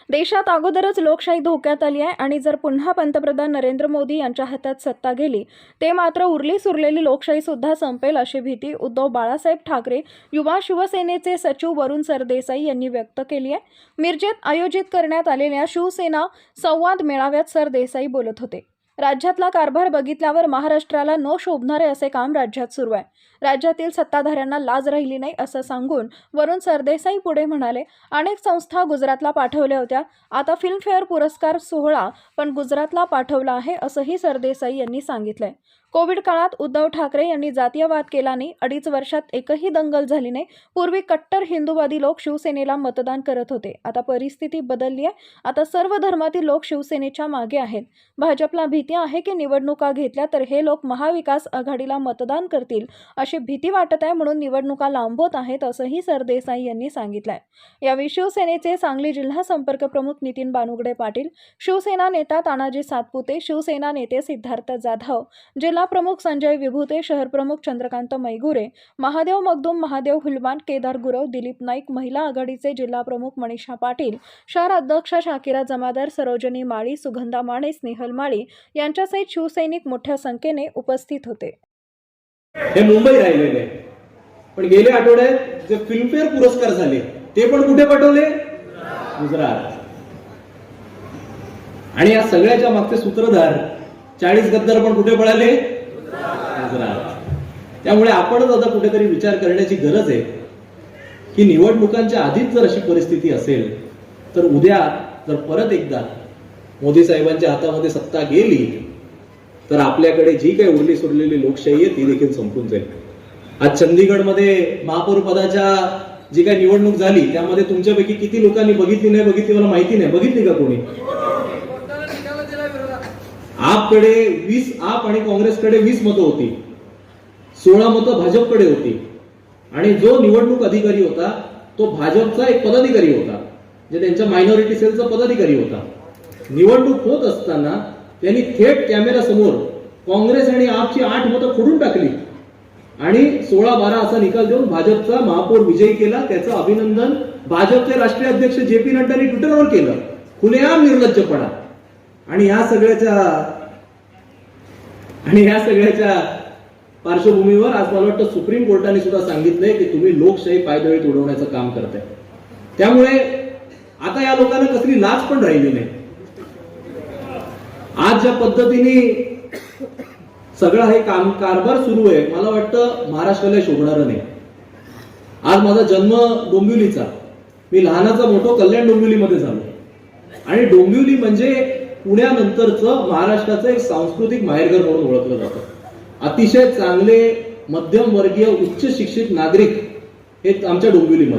देशात अगोदरच लोकशाही धोक्यात आली आहे आणि जर पुन्हा पंतप्रधान नरेंद्र मोदी यांच्या हातात सत्ता गेली ते मात्र उरली सुरलेली लोकशाही सुद्धा संपेल अशी भीती उद्धव बाळासाहेब ठाकरे युवा शिवसेनेचे सचिव वरुण सरदेसाई यांनी व्यक्त केली आहे। मिरजेत आयोजित करण्यात आलेल्या शिवसेना संवाद मेळाव्यात सरदेसाई बोलत होते। राज्यातला कारभार बघितल्यावर महाराष्ट्राला न शोभणारे असे काम राज्यात सुरू आहे। राज्यातील सत्ताधाऱ्यांना लाज राहिली नाही असं सांगून वरुण सरदेसाई पुढे म्हणाले, अनेक संस्था गुजरातला पाठवल्या होत्या, आता फिल्मफेअर पुरस्कार सोहळा पण गुजरातला पाठवला आहे असंही सरदेसाई यांनी सांगितलंय। कोविड काळात उद्धव ठाकरे यांनी जातीयवाद केला नाही, 2.5 वर्षात एकही दंगल झाली नाही। पूर्वी कट्टर हिंदूवादी लोक शिवसेनेला मतदान करत होते, आता परिस्थिती बदलली आहे, आता सर्व धर्मातील लोक शिवसेनेच्या मागे आहेत। भाजपला भीती आहे की निवडणुका घेतल्या तर हे लोक महाविकास आघाडीला मतदान करतील अशी भीती वाटत आहे, म्हणून निवडणुका लांबवत आहेत असंही सरदेसाई यांनी सांगितलंय। यावेळी शिवसेनेचे सांगली जिल्हा संपर्क प्रमुख नितीन बानुगडे पाटील, शिवसेना नेता तानाजी सातपुते, शिवसेना नेते सिद्धार्थ जाधव, जिल्हा प्रमुख संजय विभूते, शहर प्रमुख चंद्रकांत मैगुरे, महादेव मगदूम, महादेव हुलमान, केदार गुरव, दिलीप नाईक, महिला आघाडीचे जिल्हा प्रमुख मनीषा पाटील, शहर अध्यक्ष शाकिरा जमादार, सरोजनी माळी, सुगंधा माने, स्नेहल माळी यांच्यासहित शिवसैनिक मोठ्या संख्येने उपस्थित होते। हे मुंबई राहिलेले पण गेल्या आठवड्यात जे फिल्मफेअर पुरस्कार झाले ते पण कुठे पाठवले? गुजरात। आणि या सगळ्याच्या मागचे सूत्रधार 40 गद्दार पण कुठे पळाले? गुजरात। त्यामुळे आपणच आता कुठेतरी विचार करण्याची गरज आहे की निवडणुकांच्या आधीच जर अशी परिस्थिती असेल तर उद्या जर परत एकदा मोदी साहेबांच्या हातामध्ये सत्ता गेली तर आपल्याकडे जी काही उरली सुरलेली लोकशाही आहे ती देखील संपून जाईल। आज चंदीगडमध्ये महापौर पदाच्या जी काही निवडणूक झाली त्यामध्ये तुमच्यापैकी किती लोकांनी बघितली मला माहिती नाही, बघितली का कोणी? आपकडे 20 आप आणि काँग्रेसकडे 20 मतं होती, 16 मतं भाजपकडे होती आणि जो निवडणूक अधिकारी होता तो भाजपचा एक पदाधिकारी होता, जे त्यांच्या मायनॉरिटी सेलचा पदाधिकारी होता। निवडणूक होत असताना त्यांनी थेट कॅमेरा समोर काँग्रेस आणि आपची 8 मतं फोडून टाकली आणि 16-12 असा निकाल देऊन भाजपचा महापौर विजयी केला। त्याचं अभिनंदन भाजपचे राष्ट्रीय अध्यक्ष जे.पी. नड्डांनी ट्विटरवर केलं। खुलेआम निर्लज्जपणा। आणि ह्या सगळ्याच्या पार्श्वभूमीवर आज मला वाटतं सुप्रीम कोर्टाने सुद्धा सांगितलंय की तुम्ही लोकशाही पायदळीत उडवण्याचं काम करताय। त्यामुळे आता या लोकांना कसली लाज पण राहिली नाही। आज ज्या पद्धतीने सगळं हे कारभार सुरू आहे मला वाटतं महाराष्ट्राला शोभणारं नाही। आज माझा जन्म डोंबिवलीचा, मी लहानाचा मोठो कल्याण डोंबिवलीमध्ये झालो आणि डोंबिवली म्हणजे पुण्यानंतरचं महाराष्ट्राचं एक सांस्कृतिक माहेरघर म्हणून ओळखलं जातं। अतिशय चांगले मध्यमवर्गीय उच्च शिक्षित नागरिक हे आमच्या डोंबिवलीमध्ये